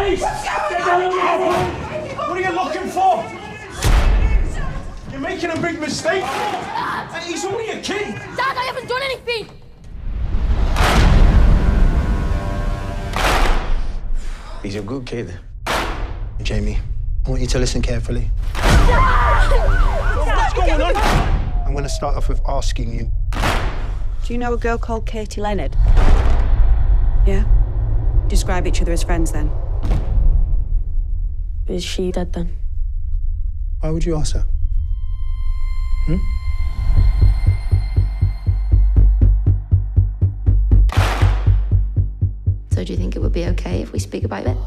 police! Get down on your phone! What are you looking for? You're making a big mistake. He's only a kid. Dad, I haven't done anything. He's a good kid. Jamie, I want you to listen carefully. What's going on? I'm going to start off with asking you. Do you know a girl called Katie Leonard? Yeah? Describe each other as friends, then. Is she dead then? Why would you ask her? So do you think it would be okay if we speak about it?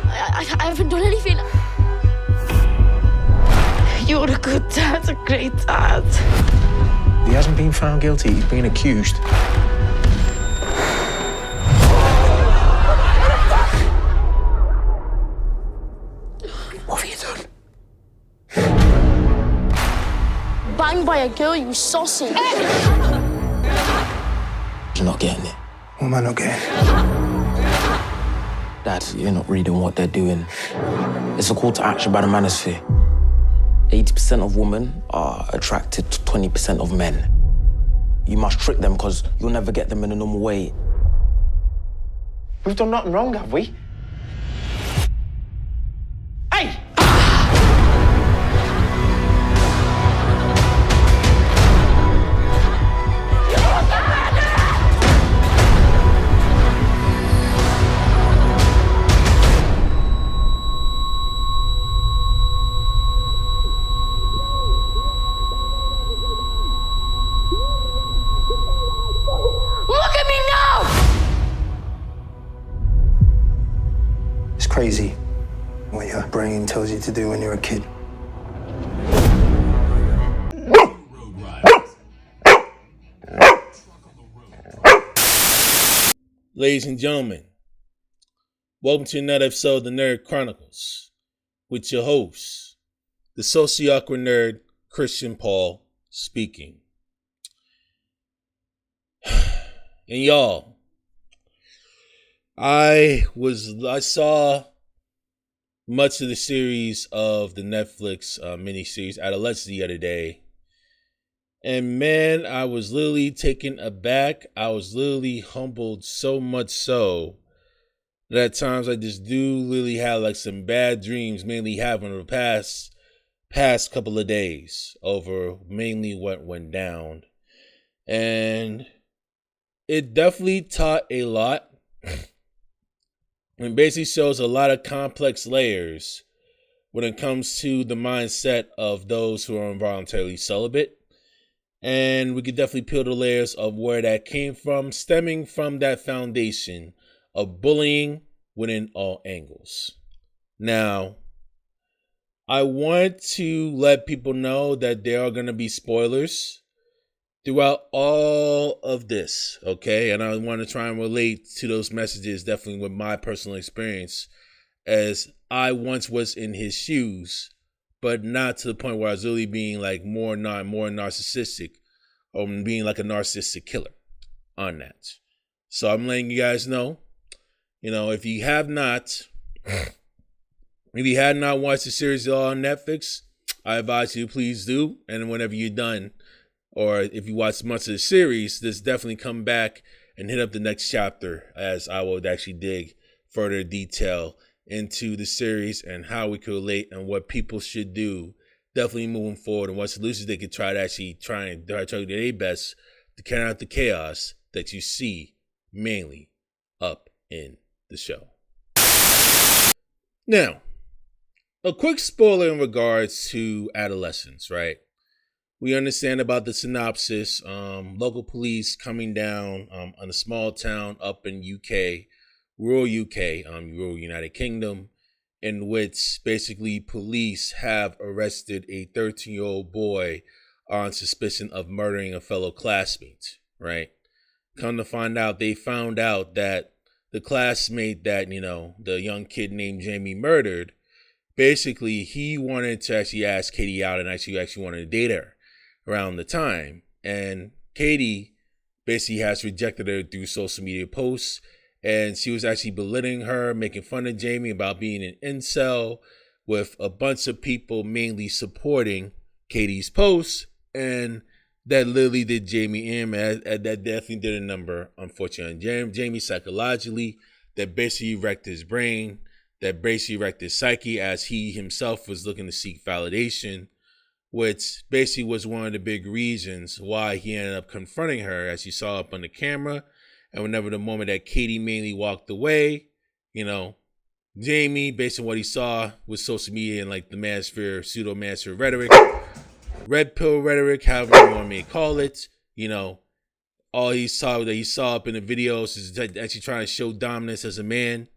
I haven't done anything. You're a good dad, a great dad. He hasn't been found guilty. He's been accused. What have you done? Banged by a girl, you sausage. You're not getting it. What am I not getting? Dad, you're not reading what they're doing. It's a call to action by the manosphere. 80% of women are attracted to 20% of men. You must trick them because you'll never get them in a normal way. We've done nothing wrong, have we? Hey! Look at me now! It's crazy what your brain tells you to do when you're a kid. Ladies and gentlemen, welcome to another episode of the Nerd Chronicles with your host, the socio-awkward nerd, Christian Paul, speaking. And y'all, I saw much of the series of the Netflix miniseries Adolescence the other day. And man, I was literally taken aback. I was literally humbled, so much so that at times I just do literally have like some bad dreams, mainly having the past couple of days over mainly what went down. And it definitely taught a lot. It basically shows a lot of complex layers when it comes to the mindset of those who are involuntarily celibate. And we could definitely peel the layers of where that came from, stemming from that foundation of bullying within all angles. Now, I want to let people know that there are going to be spoilers throughout all of this, okay? And I want to try and relate to those messages definitely with my personal experience, as I once was in his shoes, but not to the point where I was really being like more narcissistic, or being like a narcissistic killer on that. So I'm letting you guys know, if you have not, watched the series at all on Netflix, I advise you please do. And whenever you're done, or if you watch much of the series, just definitely come back and hit up the next chapter, as I will actually dig further detail into the series and how we can relate and what people should do definitely moving forward, and what solutions they could try to do their best to carry out the chaos that you see mainly up in the show. Now, a quick spoiler in regards to Adolescence, right? We understand about the synopsis, local police coming down on a small town up in rural United Kingdom, in which basically police have arrested a 13-year-old boy on suspicion of murdering a fellow classmate, right? Come to find out, they found out that the classmate that, the young kid named Jamie murdered, basically he wanted to actually ask Katie out and actually wanted to date her around the time. And Katie basically has rejected her through social media posts and she was actually belittling her, making fun of Jamie about being an incel, with a bunch of people mainly supporting Katie's posts, and that literally did Jamie in, man. That definitely did a number, unfortunately, on Jamie psychologically. That basically wrecked his brain, that basically wrecked his psyche, as he himself was looking to seek validation, which basically was one of the big reasons why he ended up confronting her, as you saw up on the camera. And whenever the moment that Katie mainly walked away, you know, Jamie, based on what he saw with social media and like the manosphere, pseudo-manosphere rhetoric, red pill rhetoric, however you want me to call it, you know, all he saw up in the videos is actually trying to show dominance as a man.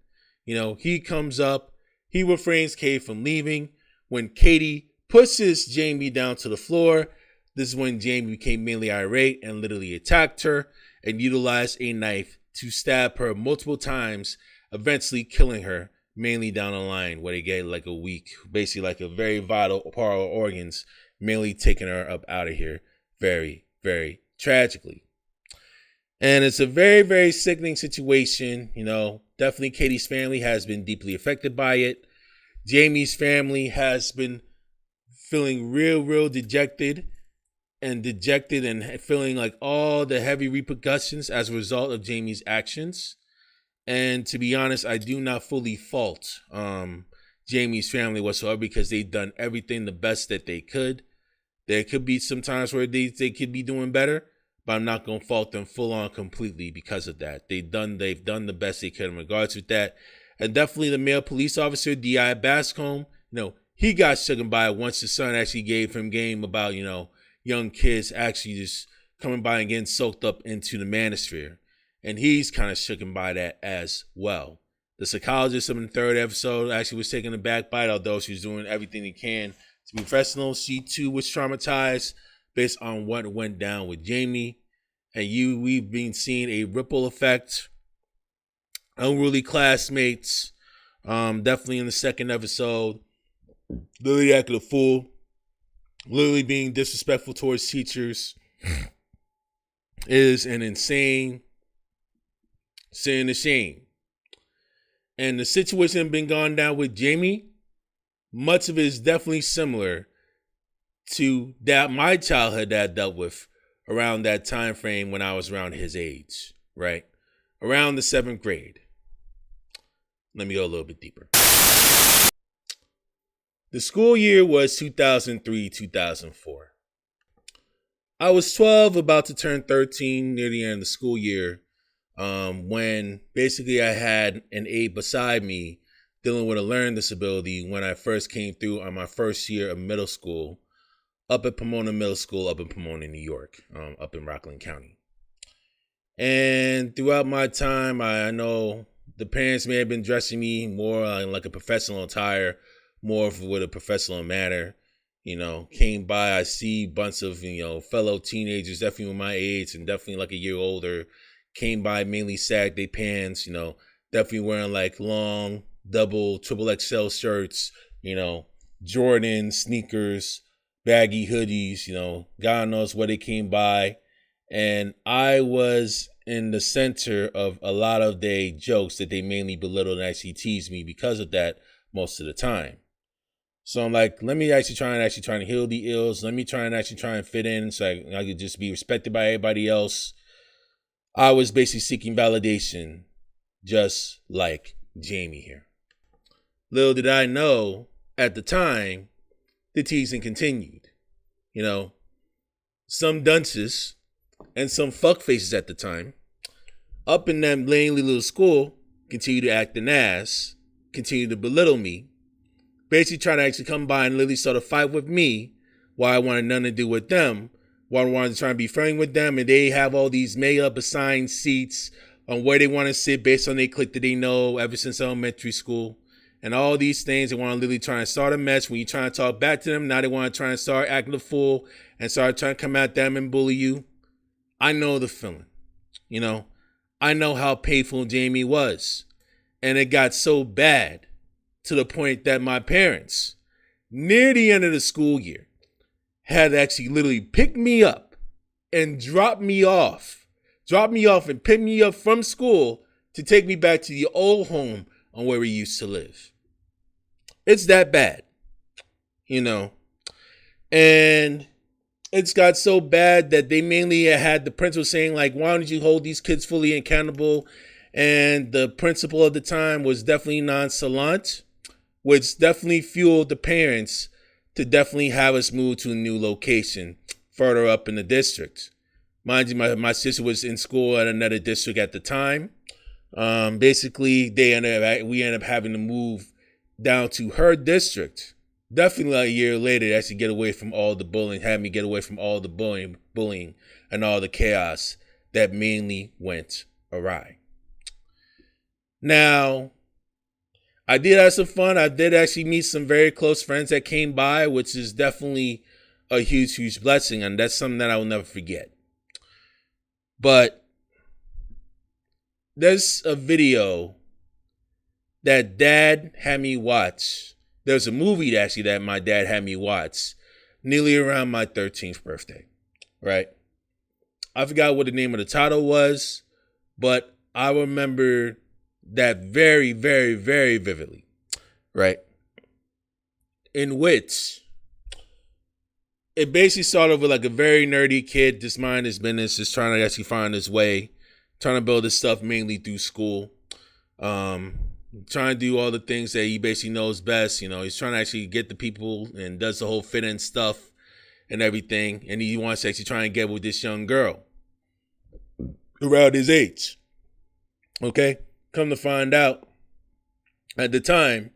You know, he comes up, he refrains Katie from leaving. When Katie pushes Jamie down to the floor, this is when Jamie became mainly irate and literally attacked her and utilized a knife to stab her multiple times, eventually killing her, mainly down the line where they get like a week, basically like a very vital part of organs, mainly taking her up out of here very, very tragically. And it's a very, very sickening situation. You know, definitely Katie's family has been deeply affected by it. Jamie's family has been feeling real dejected and feeling like all the heavy repercussions as a result of Jamie's actions. And to be honest, I do not fully fault Jamie's family whatsoever, because they've done everything the best that they could. There could be some times where they could be doing better, but I'm not going to fault them full on completely because of that. They've done the best they could in regards with that. And definitely the male police officer, D.I. Bascom, you know, he got shaken by it once the son actually gave him game about, you know, young kids actually just coming by and getting soaked up into the manosphere. And he's kind of shaken by that as well. The psychologist in the third episode actually was taken aback by it, although she was doing everything he can to be professional. She too was traumatized based on what went down with Jamie. And we've been seeing a ripple effect. Unruly classmates, definitely in the second episode, literally acting a fool, literally being disrespectful towards teachers, is an insane sin to shame. And the situation been gone down with Jamie, much of it is definitely similar to that my childhood that I dealt with around that time frame when I was around his age, right? Around the 7th grade. Let me go a little bit deeper. The school year was 2003-2004. I was 12, about to turn 13 near the end of the school year, when basically I had an aide beside me dealing with a learning disability when I first came through on my first year of middle school up at Pomona Middle School up in Pomona, New York, up in Rockland County. And throughout my time, I know the parents may have been dressing me more in like a professional attire, more with a professional manner. You know, came by, I see a bunch of, you know, fellow teenagers, definitely my age and definitely like a year older, came by, mainly sagged their pants, you know, definitely wearing like long, double, triple XL shirts, you know, Jordan sneakers, baggy hoodies, you know, God knows what they came by. And I was in the center of a lot of their jokes that they mainly belittled and actually teased me because of that most of the time. So I'm like, let me actually try and heal the ills. Let me try and fit in so I could just be respected by everybody else. I was basically seeking validation, just like Jamie here. Little did I know at the time, the teasing continued. You know, some dunces and some fuckfaces at the time, up in that Langley little school, continue to act an ass, continue to belittle me, basically trying to actually come by and literally start a fight with me while I wanted nothing to do with them, while I wanted to try and be friendly with them, and they have all these made up assigned seats on where they want to sit based on their clique that they know ever since elementary school. And all these things, they want to literally try and start a mess. When you try to talk back to them, now they want to try and start acting a fool and start trying to come at them and bully you. I know the feeling. You know, I know how painful Jamie was. And it got so bad to the point that my parents, near the end of the school year, had to actually literally pick me up and drop me off and pick me up from school to take me back to the old home on where we used to live. It's that bad, you know. And it's got so bad that they mainly had the principal saying, like, why don't you hold these kids fully accountable? And the principal of the time was definitely nonchalant, which definitely fueled the parents to definitely have us move to a new location further up in the district. Mind you, my sister was in school at another district at the time. Basically, we ended up having to move down to her district. Definitely like a year later, to actually get away from all the bullying, had me get away from all the bullying and all the chaos that mainly went awry. Now, I did have some fun. I did actually meet some very close friends that came by, which is definitely a huge, huge blessing. And that's something that I will never forget. But there's a video that Dad had me watch. There's a movie that my dad had me watch nearly around my 13th birthday, right? I forgot what the name of the title was, but I remember that very, very, very vividly, right? In which it basically started with like a very nerdy kid, just mind his business, just trying to actually find his way, trying to build his stuff mainly through school. Trying to do all the things that he basically knows best. You know, he's trying to actually get the people and does the whole fit-in stuff and everything. And he wants to actually try and get with this young girl around his age. Okay? Come to find out at the time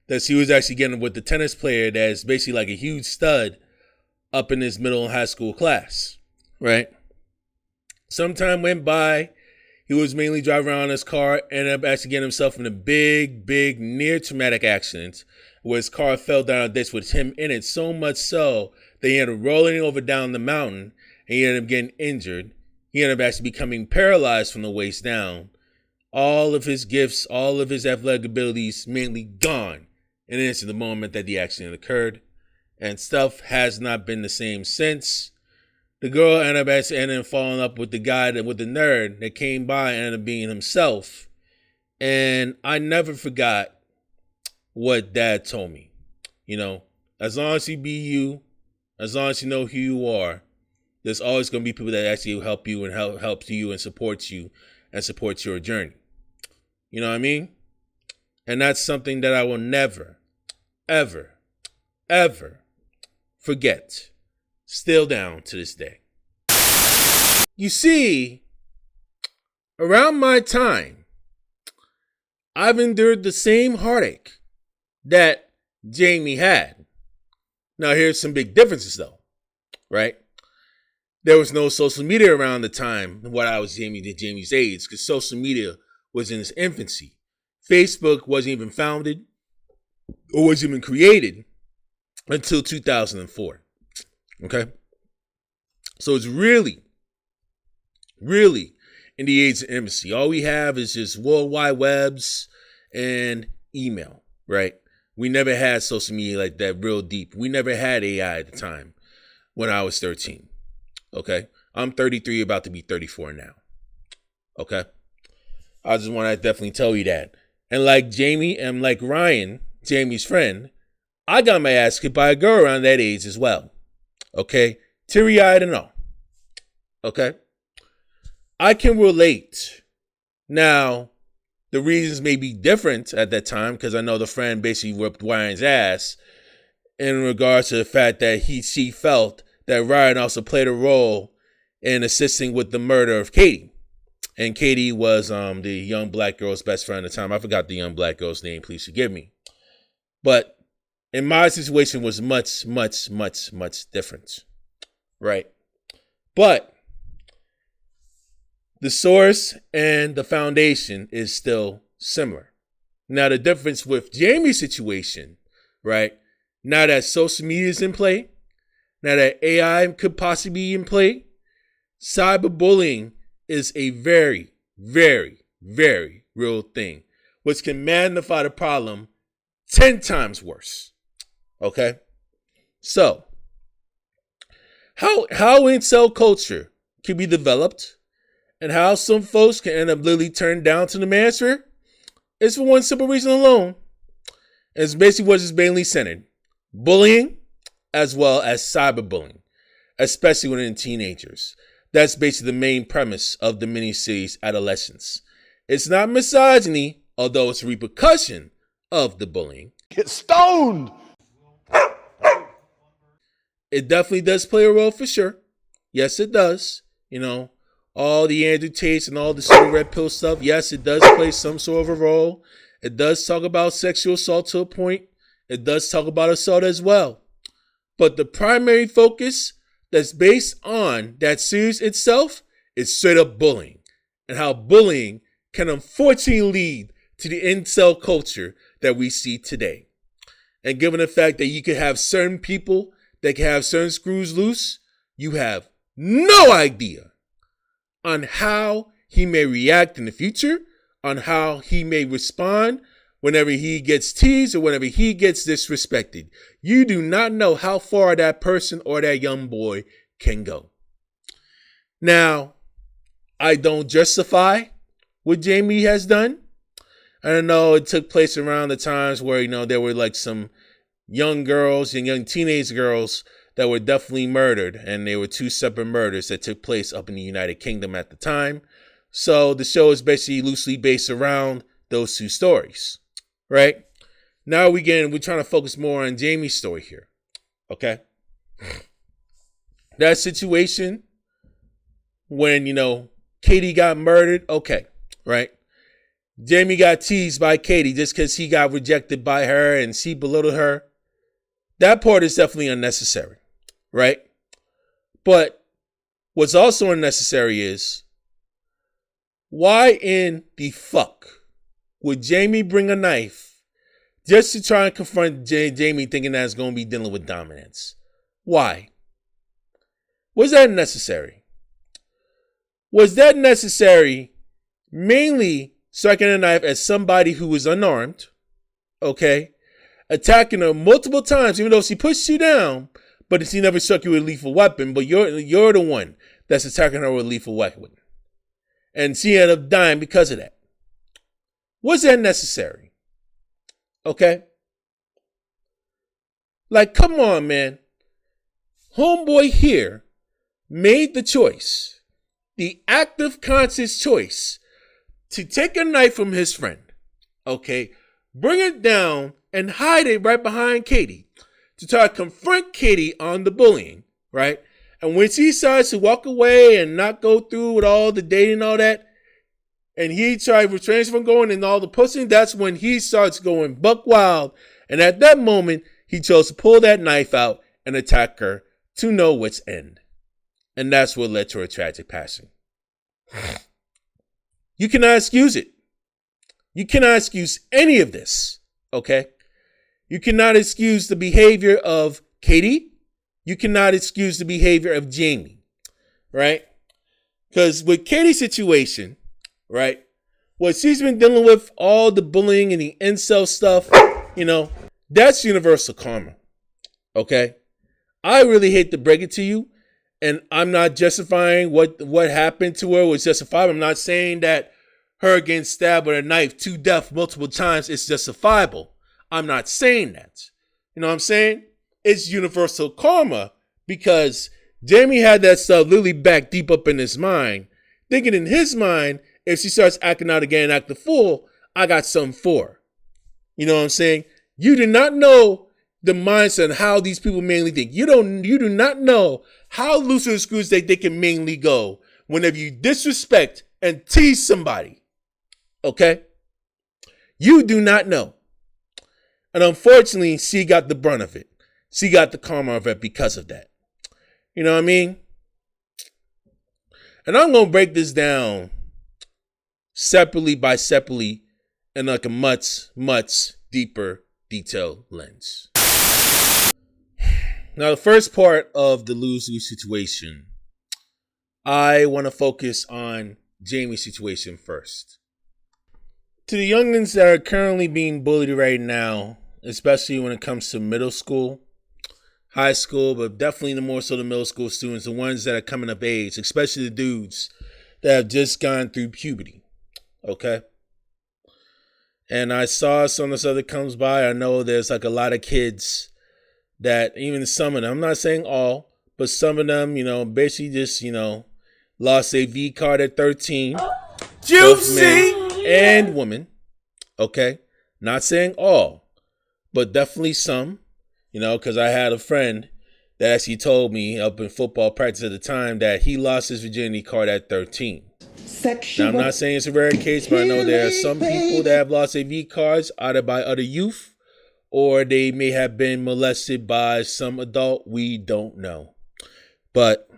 that she was actually getting with the tennis player that's basically like a huge stud up in his middle and high school class. Right? Some time went by. He was mainly driving around in his car, ended up actually getting himself in a big, big near traumatic accident where his car fell down a ditch with him in it, so much so that he ended up rolling over down the mountain and he ended up getting injured. He ended up actually becoming paralyzed from the waist down. All of his gifts, all of his athletic abilities mainly gone in an instant the moment that the accident occurred. And stuff has not been the same since. The girl ended up falling up with the guy with the nerd that came by and ended up being himself. And I never forgot what Dad told me. You know, as long as you be you, as long as you know who you are, there's always going to be people that actually help you and help you and support your journey. You know what I mean? And that's something that I will never, ever, ever forget. Still down to this day. You see, around my time, I've endured the same heartache that Jamie had. Now, here's some big differences, though, right? There was no social media around the time when I was Jamie's age, because social media was in its infancy. Facebook wasn't even founded or wasn't even created until 2004. Okay, so it's really, really in the age of infancy. All we have is just World Wide Webs and email, right? We never had social media like that real deep. We never had AI at the time when I was 13. Okay, I'm 33, about to be 34 now. Okay, I just want to definitely tell you that. And like Jamie and like Ryan, Jamie's friend, I got my ass kicked by a girl around that age as well. Okay, teary-eyed and all. Okay, I can relate. Now, the reasons may be different at that time because I know the friend basically whipped Ryan's ass in regards to the fact that she felt that Ryan also played a role in assisting with the murder of Katie. And Katie was the young black girl's best friend at the time. I forgot the young black girl's name. Please forgive me. But in my situation was much, much, much, much different, right? But the source and the foundation is still similar. Now, the difference with Jamie's situation, right? Now that social media is in play, now that AI could possibly be in play, cyberbullying is a very, very, very real thing, which can magnify the problem 10 times worse. Okay? So, how incel culture can be developed and how some folks can end up literally turned down to the manosphere is for one simple reason alone. It's basically what it's mainly centered. Bullying as well as cyberbullying, especially within teenagers. That's basically the main premise of the miniseries Adolescence. It's not misogyny, although it's a repercussion of the bullying. Get stoned! It definitely does play a role for sure. Yes, it does. You know, all the Andrew Tates and all the sort of red pill stuff. Yes, it does play some sort of a role. It does talk about sexual assault to a point. It does talk about assault as well. But the primary focus that's based on that series itself is straight up bullying, and how bullying can unfortunately lead to the incel culture that we see today. And given the fact that you could have certain people that can have certain screws loose, you have no idea on how he may react in the future, on how he may respond whenever he gets teased or whenever he gets disrespected. You do not know how far that person or that young boy can go. Now, I don't justify what Jamie has done. I know it took place around the times where, you know, there were like some young girls and young teenage girls that were definitely murdered, and they were two separate murders that took place up in the United Kingdom at the time. So the show is basically loosely based around those two stories, right? Now we're trying to focus more on Jamie's story here, okay? That situation when, you know, Katie got murdered, okay, right? Jamie got teased by Katie just because he got rejected by her and she belittled her. That part is definitely unnecessary, right? But what's also unnecessary is, why in the fuck would Jamie bring a knife just to try and confront Jamie, thinking that it's going to be dealing with dominance? Why? Was that necessary? Was that necessary mainly striking a knife at somebody who was unarmed, okay, attacking her multiple times, even though she pushed you down, but she never struck you with a lethal weapon, but you're the one that's attacking her with a lethal weapon. And she ended up dying because of that. Was that necessary? Okay? Like, come on, man. Homeboy here made the choice, the active, conscious choice, to take a knife from his friend, okay, bring it down and hide it right behind Katie to try to confront Katie on the bullying, right? And when she decides to walk away and not go through with all the dating and all that, and he tried to refrain from going and all the pushing, that's when he starts going buck wild. And at that moment, he chose to pull that knife out and attack her to no wit's end. And that's what led to her tragic passing. You cannot excuse it. You cannot excuse any of this, okay? You cannot excuse the behavior of Katie. You cannot excuse the behavior of Jamie, right? Because with Katie's situation, right, what she's been dealing with, all the bullying and the incel stuff, you know, that's universal karma, okay? I really hate to break it to you, and I'm not justifying what happened to her was justifiable. I'm not saying that her getting stabbed with a knife to death multiple times is justifiable. I'm not saying that. You know what I'm saying? It's universal karma, because Jamie had that stuff literally back deep up in his mind, thinking in his mind, if she starts acting out again and act the fool, I got something for her. You know what I'm saying? You do not know the mindset and how these people mainly think. You do not know how loose of the screws they can mainly go whenever you disrespect and tease somebody. Okay? You do not know. And unfortunately, she got the brunt of it. She got the karma of it because of that. You know what I mean? And I'm going to break this down separately in like a much, much deeper detailed lens. Now, the first part of the lose-lose situation, I want to focus on Jamie's situation first. To the youngins that are currently being bullied right now, especially when it comes to middle school, high school, but definitely the more so the middle school students, the ones that are coming of age, especially the dudes that have just gone through puberty. Okay. And I saw some of this other comes by. I know there's like a lot of kids that even some of them, I'm not saying all, but some of them, basically just, lost a V card at 13. Juicy! Both men and women. Okay. Not saying all, but definitely some, because I had a friend that actually told me up in football practice at the time that he lost his virginity card at 13. Now, I'm not saying it's a rare case, but I know there are some people that have lost AV cards either by other youth or they may have been molested by some adult. We don't know. But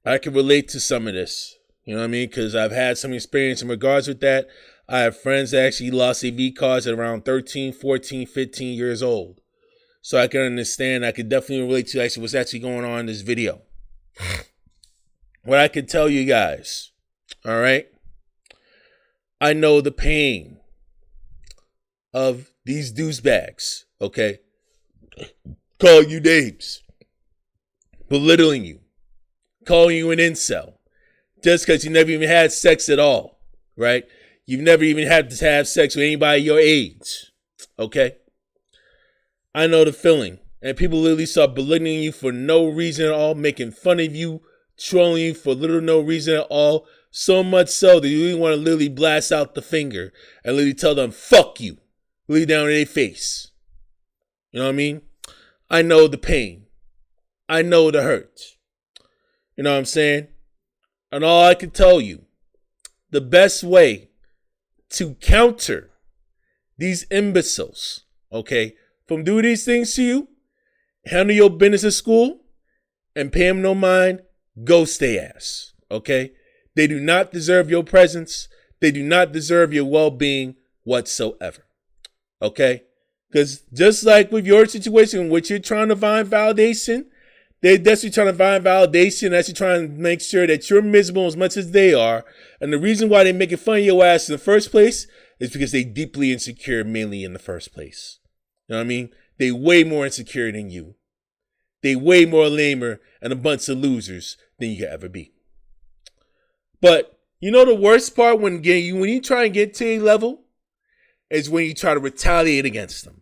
I can relate to some of this. You know what I mean? Because I've had some experience in regards with that. I have friends that actually lost AV cards at around 13, 14, 15 years old. So I can understand. I can definitely relate to actually what's actually going on in this video. What I can tell you guys, all right? I know the pain of these douchebags, okay? Calling you names, belittling you, calling you an incel, just because you never even had sex at all, right? You've never even had to have sex with anybody your age, okay? I know the feeling. And people literally start belittling you for no reason at all, making fun of you, trolling you for little no reason at all. So much so that you really want to literally blast out the finger and literally tell them, fuck you. Literally down in their face. You know what I mean? I know the pain. I know the hurt. You know what I'm saying? And all I can tell you, the best way to counter these imbeciles, okay, from doing these things to you, handle your business at school, and pay them no mind, ghost their ass, okay? They do not deserve your presence. They do not deserve your well-being whatsoever, okay? Because just like with your situation in which you're trying to find validation, they're desperately trying to find validation, actually trying to make sure that you're miserable as much as they are. And the reason why they're making fun of your ass in the first place is because they're deeply insecure mainly in the first place. You know what I mean? They way more insecure than you. They way more lamer and a bunch of losers than you could ever be. But you know the worst part when you try and get to a level is when you try to retaliate against them.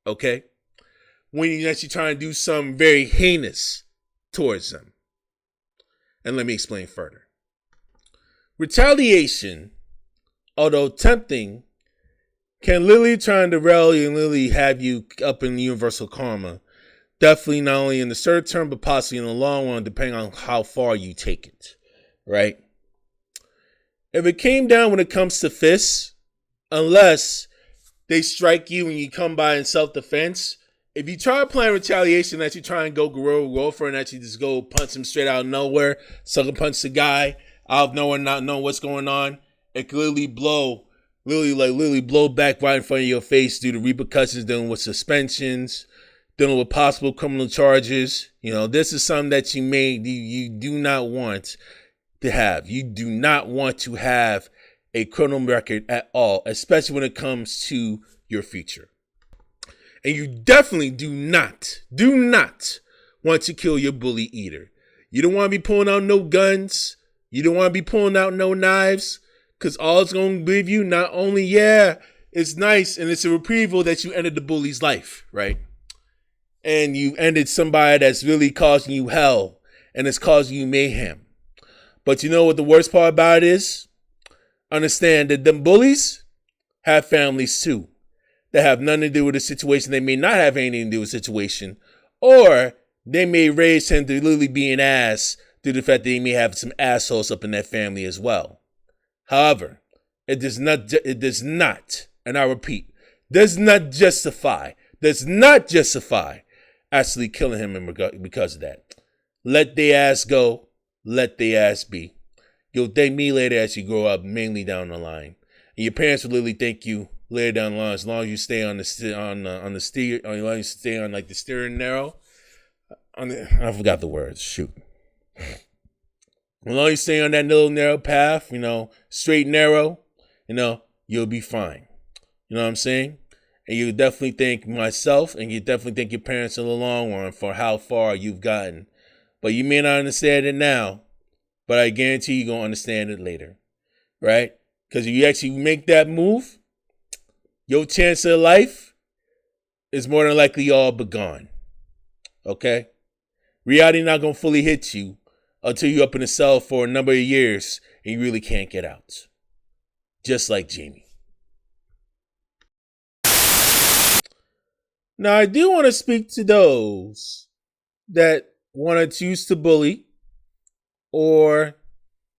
Okay? When you actually try and do something very heinous towards them. And let me explain further. Retaliation, although tempting, can literally try and derail you and literally have you up in universal karma. Definitely not only in the short term, but possibly in the long run, depending on how far you take it. Right? If it came down when it comes to fists, unless they strike you and you come by in self-defense, if you try applying retaliation, that you try and go guerrilla for and actually just go punch him straight out of nowhere, sucker punch the guy out of nowhere, not knowing what's going on, it could literally blow back right in front of your face due to repercussions, dealing with suspensions, dealing with possible criminal charges. You know, this is something that you do not want to have. You do not want to have a criminal record at all, especially when it comes to your future. And you definitely do not want to kill your bully either. You don't want to be pulling out no guns. You don't want to be pulling out no knives. Because all it's going to give you, not only, it's nice and it's a reprieve that you ended the bully's life, right? And you ended somebody that's really causing you hell and it's causing you mayhem. But you know what the worst part about it is? Understand that them bullies have families too. That have nothing to do with the situation. They may not have anything to do with the situation. Or they may raise him to literally be an ass due to the fact that they may have some assholes up in that family as well. However, it does not, and I repeat, does not justify actually killing him because of that. Let their ass go. Let their ass be. You'll thank me later as you grow up, mainly down the line. And your parents will literally thank you later down the line, as long as you stay on the steering narrow. I forgot the words. Shoot. As long as you stay on that little narrow path, straight and narrow, you'll be fine. You know what I'm saying? And you definitely thank myself, and you definitely thank your parents in the long run for how far you've gotten. But you may not understand it now, but I guarantee you're going to understand it later, right? Because if you actually make that move, your chance of life is more than likely all but gone, okay? Reality not going to fully hit you until you're up in a cell for a number of years and you really can't get out. Just like Jamie. Now, I do want to speak to those that want to choose to bully, or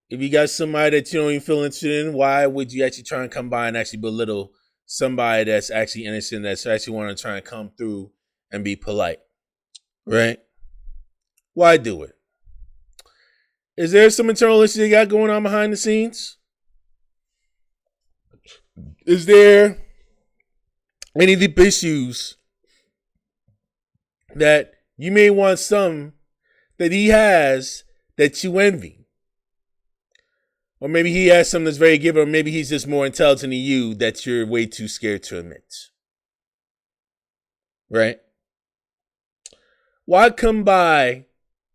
if you got somebody that you don't even feel interested in, why would you actually try and come by and actually belittle somebody that's actually innocent, that's actually want to try and come through and be polite, right? Why do it? Is there some internal issue you got going on behind the scenes? Is there any deep issues that you may want some that he has that you envy? Or maybe he has something that's very given, or maybe he's just more intelligent than you that you're way too scared to admit. Right? Why come by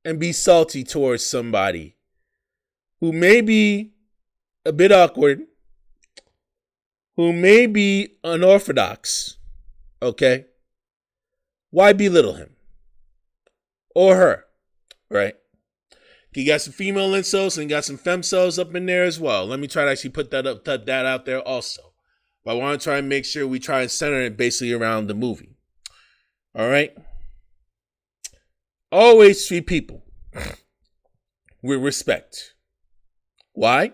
and be salty towards somebody who may be a bit awkward, who may be unorthodox, okay? Why belittle him? Or her, right? You got some female incels and got some femcels up in there as well. Let me try to actually put that out there also. But I want to try and make sure we try and center it basically around the movie. All right? Always treat people with respect. Why?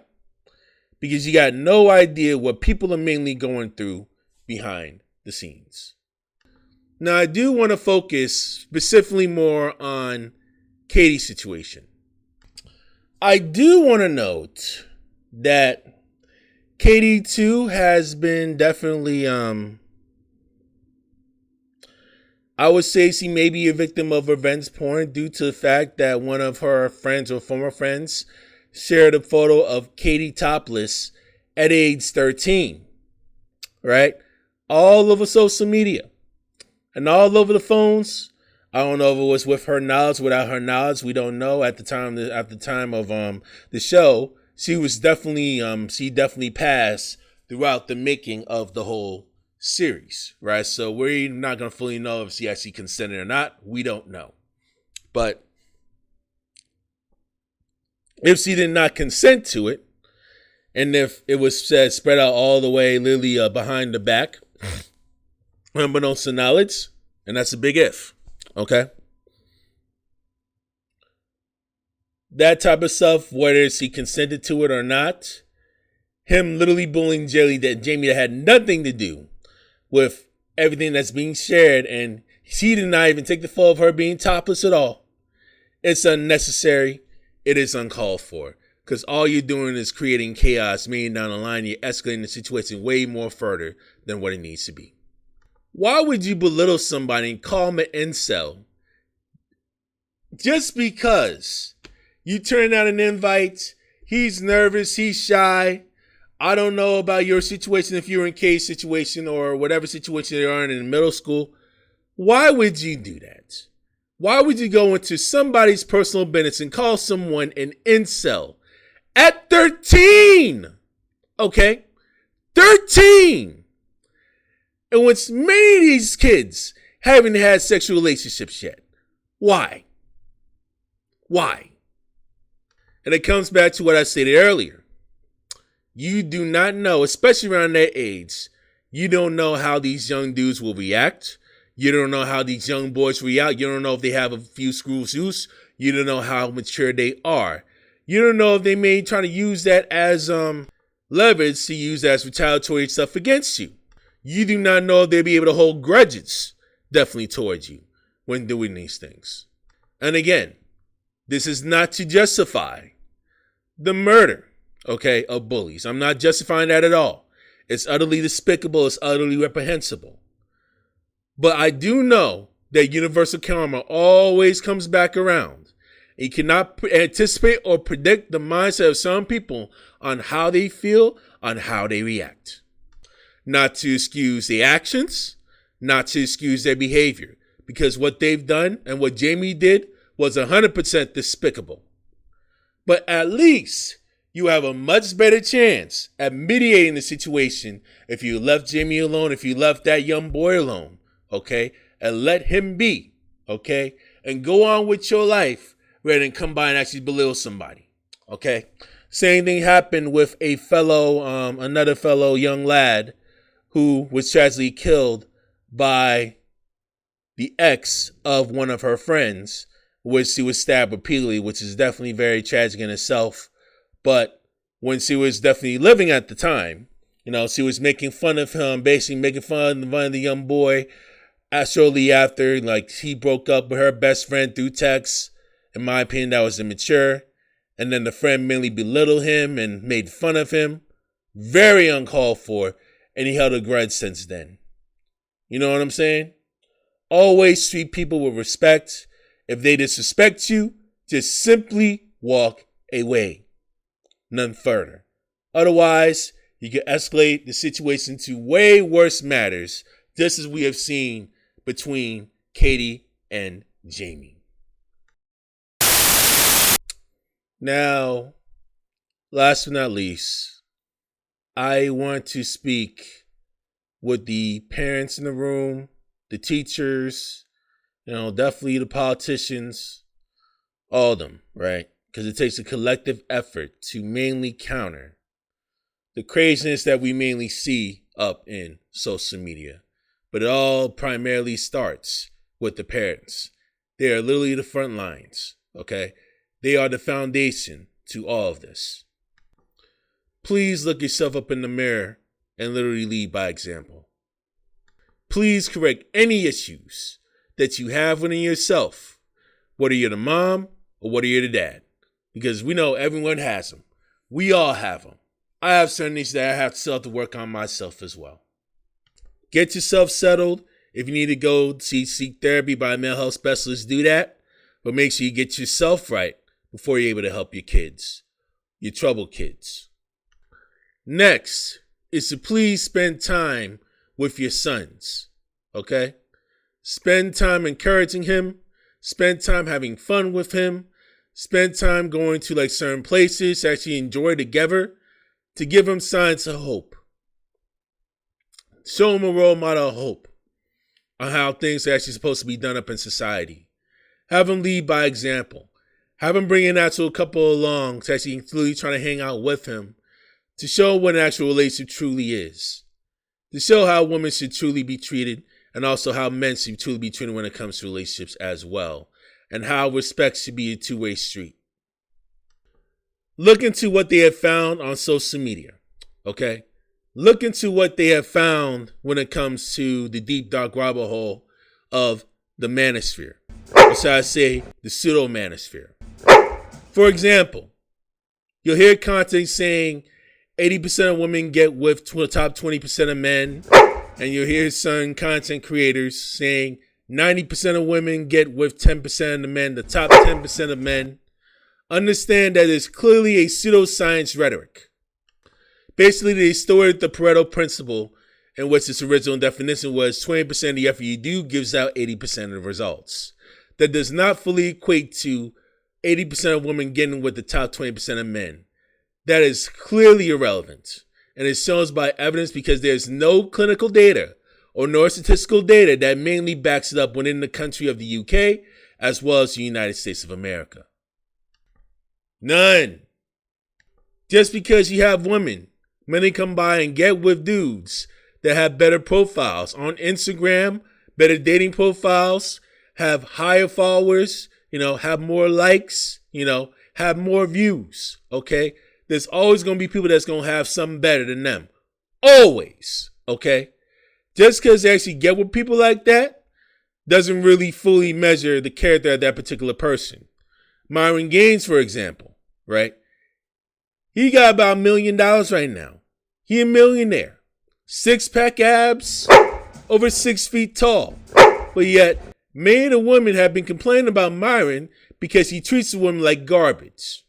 Because you got no idea what people are mainly going through behind the scenes. Now, I do want to focus specifically more on Katie's situation. I do want to note that Katie, too, has been definitely, I would say she may be a victim of revenge porn due to the fact that one of her friends or former friends shared a photo of Katie topless at age 13, right? All over social media and all over the phones. I don't know if it was with her knowledge, without her knowledge. We don't know. At the time of the show, she definitely passed throughout the making of the whole series, right? So we're not gonna fully know if she actually consented or not. We don't know, but if she did not consent to it, and if it was spread out all the way, literally behind the back, unbeknownst to knowledge, and that's a big if. Okay. That type of stuff, whether he consented to it or not, him literally bullying Jamie that had nothing to do with everything that's being shared, and she did not even take the fall of her being topless at all. It's unnecessary. It is uncalled for. Because all you're doing is creating chaos, meaning down the line, you're escalating the situation way more further than what it needs to be. Why would you belittle somebody and call him an incel just because you turn out an invite? He's nervous, he's shy. I don't know about your situation, if you're in Kay's situation or whatever situation you're in middle school. Why would you do that? Why would you go into somebody's personal business and call someone an incel at 13? Okay, 13. And with many of these kids haven't had sexual relationships yet. Why? Why? And it comes back to what I stated earlier. You do not know, especially around that age, you don't know how these young dudes will react. You don't know how these young boys react. You don't know if they have a few screws loose. You don't know how mature they are. You don't know if they may try to use that as leverage to use that as retaliatory stuff against you. You do not know if they'll be able to hold grudges definitely towards you when doing these things. And again, this is not to justify the murder, okay, of bullies. I'm not justifying that at all. It's utterly despicable. It's utterly reprehensible. But I do know that universal karma always comes back around. You cannot anticipate or predict the mindset of some people on how they feel, on how they react. Not to excuse the actions, not to excuse their behavior. Because what they've done and what Jamie did was 100% despicable. But at least you have a much better chance at mediating the situation if you left Jamie alone, if you left that young boy alone, okay? And let him be, okay? And go on with your life rather than come by and actually belittle somebody, okay? Same thing happened with another fellow young lad who was tragically killed by the ex of one of her friends, which she was stabbed repeatedly, which is definitely very tragic in itself. But when she was definitely living at the time, she was making fun of him, basically making fun of the young boy. Shortly after, he broke up with her best friend through text. In my opinion, that was immature. And then the friend mainly belittled him and made fun of him. Very uncalled for. And he held a grudge since then. You know what I'm saying? Always treat people with respect. If they disrespect you, just simply walk away. None further. Otherwise, you can escalate the situation to way worse matters, just as we have seen between Katie and Jamie. Now, last but not least, I want to speak with the parents in the room, the teachers, definitely the politicians, all of them, right? Because it takes a collective effort to mainly counter the craziness that we mainly see up in social media. But it all primarily starts with the parents. They are literally the front lines, okay? They are the foundation to all of this. Please look yourself up in the mirror and literally lead by example. Please correct any issues that you have within yourself, whether you're the mom or whether you're the dad. Because we know everyone has them. We all have them. I have certain issues that I have to work on myself as well. Get yourself settled. If you need to go seek therapy by a mental health specialist, do that. But make sure you get yourself right before you're able to help your kids, your troubled kids. Next is to please spend time with your sons, okay? Spend time encouraging him. Spend time having fun with him. Spend time going to certain places to actually enjoy together, to give him signs of hope. Show him a role model of hope on how things are actually supposed to be done up in society. Have him lead by example. Have him bring an actual couple along to actually really trying to hang out with him, to show what an actual relationship truly is. To show how women should truly be treated, and also how men should truly be treated when it comes to relationships as well. And how respect should be a two-way street. Look into what they have found on social media, okay? Look into what they have found when it comes to the deep, dark rabbit hole of the manosphere. Or should I say, the pseudo-manosphere. For example, you'll hear content saying 80% of women get with the top 20% of men. And you'll hear some content creators saying 90% of women get with 10% of the men, the top 10% of men. Understand that it's clearly a pseudoscience rhetoric. Basically, they distorted the Pareto principle, in which its original definition was 20% of the effort you do gives out 80% of the results. That does not fully equate to 80% of women getting with the top 20% of men. That is clearly irrelevant. And it shows by evidence because there's no clinical data or nor statistical data that mainly backs it up within the country of the UK as well as the United States of America. None. Just because you have women, many come by and get with dudes that have better profiles on Instagram, better dating profiles, have higher followers, have more likes, have more views, okay? There's always going to be people that's going to have something better than them. Always, okay? Just because they actually get with people like that doesn't really fully measure the character of that particular person. Myron Gaines, for example, right? He got about $1 million right now. He a millionaire. 6-pack abs, over 6 feet tall. But yet, many of the women have been complaining about Myron because he treats the women like garbage.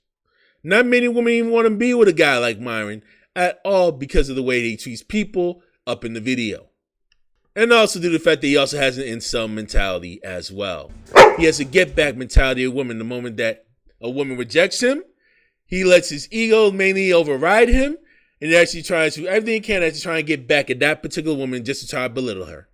Not many women even want to be with a guy like Myron at all because of the way he treats people up in the video. And also due to the fact that he also has an incel mentality as well. He has a get-back mentality of women. The moment that a woman rejects him, he lets his ego mainly override him, and he actually tries to do everything he can to try and get back at that particular woman just to try to belittle her.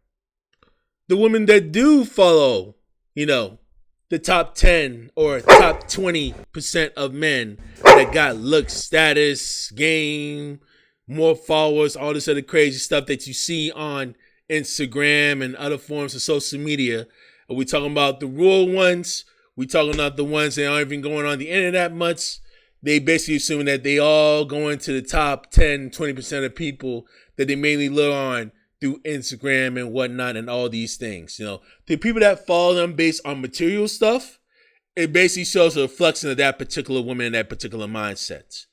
The women that do follow, the top 10 or top 20% of men that got looks, status, game, more followers, all this other crazy stuff that you see on Instagram and other forms of social media. Are we talking about the rural ones? We talking about the ones that aren't even going on the internet much? They basically assuming that they all go into the top 10, 20% of people that they mainly look on through Instagram and whatnot and all these things. The people that follow them based on material stuff, it basically shows a reflection of that particular woman and that particular mindset.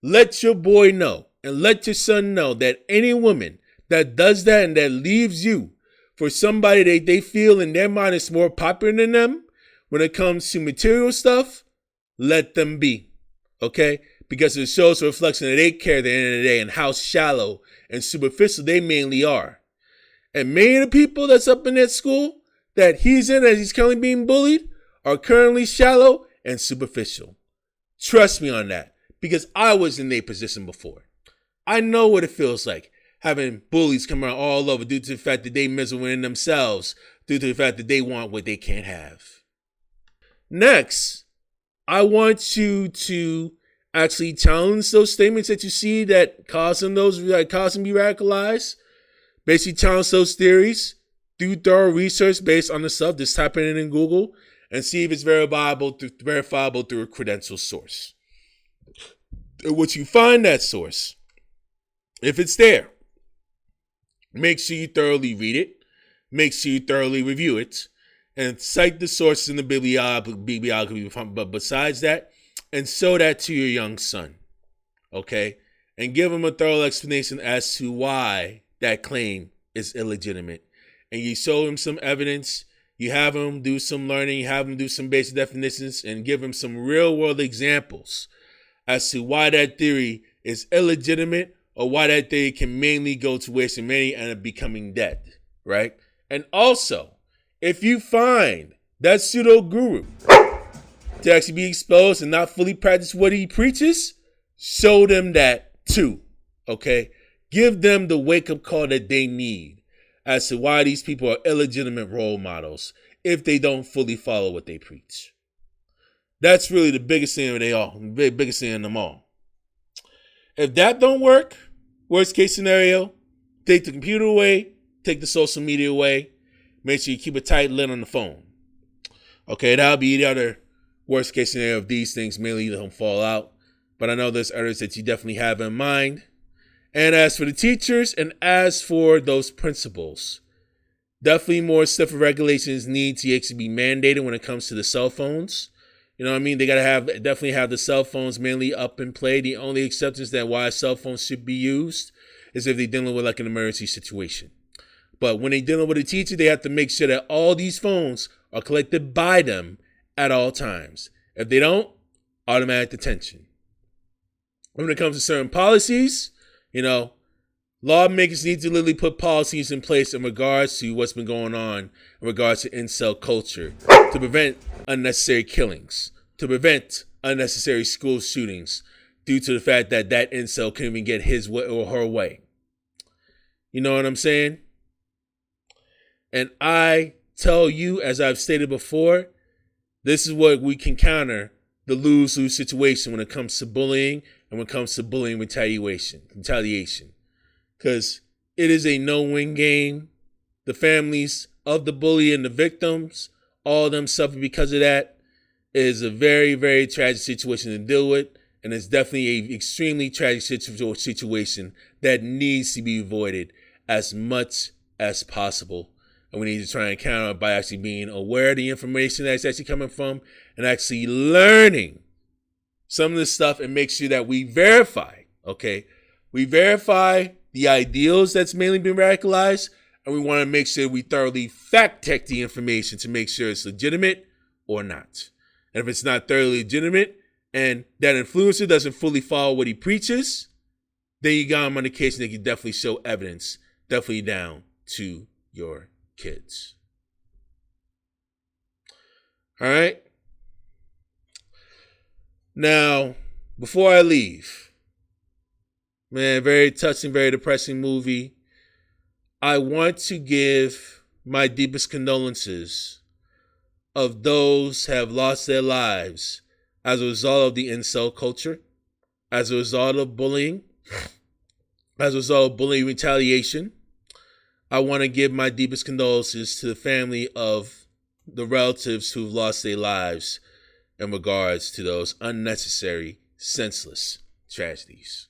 Let your boy know and let your son know that any woman that does that and that leaves you for somebody that they feel in their mind is more popular than them when it comes to material stuff, let them be. Okay? Because it shows a reflection that they care at the end of the day and how shallow and superficial they mainly are. And many of the people that's up in that school that he's in, as he's currently being bullied, are currently shallow and superficial. Trust me on that, because I was in their position before. I know what it feels like having bullies come around all over due to the fact that they miserable in themselves, due to the fact that they want what they can't have. Next, I want you to actually challenge those statements that you see that cause them to be radicalized. Basically challenge those theories, do thorough research based on the stuff, just type it in Google and see if it's verifiable through a credentialed source. And once you find that source, if it's there, make sure you thoroughly read it, make sure you thoroughly review it, and cite the sources in the bibliography. But besides that, and show that to your young son, okay? And give him a thorough explanation as to why that claim is illegitimate. And you show him some evidence, you have him do some learning, you have him do some basic definitions, and give him some real-world examples as to why that theory is illegitimate or why that theory can mainly go to wasting money and becoming dead, right? And also, if you find that pseudo-guru to actually be exposed and not fully practice what he preaches, show them that too, okay? Give them the wake-up call that they need as to why these people are illegitimate role models if they don't fully follow what they preach. That's really the biggest thing biggest thing in them all. If that don't work, worst case scenario, take the computer away, take the social media away, make sure you keep a tight lid on the phone. Okay, that'll be the other worst case scenario if these things mainly don't fall out. But I know there's others that you definitely have in mind. And as for the teachers and as for those principals, definitely more stiffer regulations need to actually be mandated when it comes to the cell phones. You know what I mean? They definitely have the cell phones mainly up in play. The only acceptance that why cell phones should be used is if they're dealing with like an emergency situation. But when they're dealing with a teacher, they have to make sure that all these phones are collected by them at all times. If they don't, automatic detention. When it comes to certain policies, lawmakers need to literally put policies in place in regards to what's been going on in regards to incel culture to prevent unnecessary killings, to prevent unnecessary school shootings due to the fact that that incel couldn't even get his way or her way. You know what I'm saying? And I tell you, as I've stated before, this is what we can counter the lose-lose situation when it comes to bullying and when it comes to bullying retaliation. Because it is a no-win game. The families of the bully and the victims, all of them suffer because of that. It is a very, very tragic situation to deal with. And it's definitely an extremely tragic situation that needs to be avoided as much as possible. And we need to try and counter it by actually being aware of the information that's actually coming from and actually learning some of this stuff and make sure that we verify, okay? We verify the ideals that's mainly been radicalized, and we want to make sure we thoroughly fact check the information to make sure it's legitimate or not. And if it's not thoroughly legitimate and that influencer doesn't fully follow what he preaches, then you got him on the case and they can definitely show evidence, definitely down to your kids. All right. Now, before I leave, man, very touching, very depressing movie. I want to give my deepest condolences of those who have lost their lives as a result of the incel culture, as a result of bullying, as a result of bullying retaliation. I want to give my deepest condolences to the family of the relatives who've lost their lives in regards to those unnecessary, senseless tragedies.